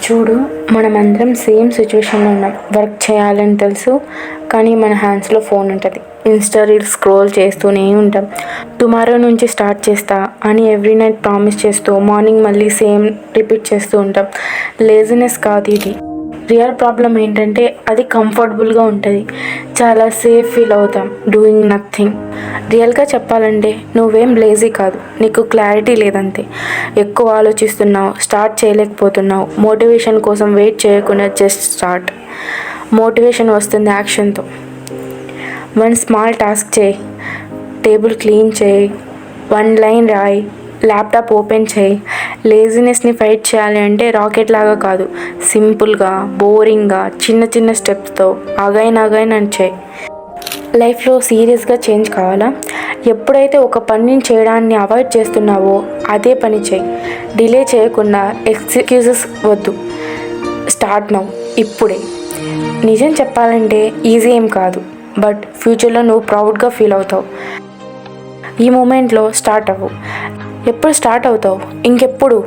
చూడు, మనమందరం సేమ్ సిచ్యువేషన్లో ఉన్నాం. వర్క్ చేయాలని తెలుసు, కానీ మన హ్యాండ్స్లో ఫోన్ ఉంటుంది. ఇన్స్టా రీల్స్ స్క్రోల్ చేస్తూనే ఉంటాం. టుమారో నుంచి స్టార్ట్ చేస్తా అని ఎవ్రీ నైట్ ప్రామిస్ చేస్తూ మార్నింగ్ మళ్ళీ సేమ్ రిపీట్ చేస్తూ ఉంటాం. లేజినెస్ కాదు ఇది. రియల్ ప్రాబ్లం ఏంటంటే అది కంఫర్టబుల్గా ఉంటుంది. చాలా సేఫ్ ఫీల్ అవుతాం డూయింగ్ నథింగ్. రియల్గా చెప్పాలంటే నువ్వేం లేజీ కాదు, నీకు క్లారిటీ లేదంతే. ఎక్కువ ఆలోచిస్తున్నావు, స్టార్ట్ చేయలేకపోతున్నావు. మోటివేషన్ కోసం వెయిట్ చేయకుండా జస్ట్ స్టార్ట్. మోటివేషన్ వస్తుంది యాక్షన్తో. వన్ స్మాల్ టాస్క్ చేయి, టేబుల్ క్లీన్ చేయి, 1 లైన్ రాయి, ల్యాప్టాప్ ఓపెన్ చేయి. లేజినెస్ని ఫైట్ చేయాలి అంటే రాకెట్ లాగా కాదు, సింపుల్గా, బోరింగ్గా, చిన్న చిన్న స్టెప్స్తో అగైన్ అని చేయి. లైఫ్లో సీరియస్గా చేంజ్ కావాలా? ఎప్పుడైతే ఒక పనిని చేయడాన్ని అవాయిడ్ చేస్తున్నావో అదే పని చేయి. డిలే చేయకుండా, ఎక్స్క్యూజెస్ వద్దు. స్టార్ట్ నౌ, ఇప్పుడే. నిజం చెప్పాలంటే ఈజీ ఏం కాదు, బట్ ఫ్యూచర్లో నువ్వు ప్రౌడ్గా ఫీల్ అవుతావు. ఈ మూమెంట్లో స్టార్ట్ అవ్వు. ఎప్పుడు స్టార్ట్ అవుతావు? ఇంకెప్పుడు?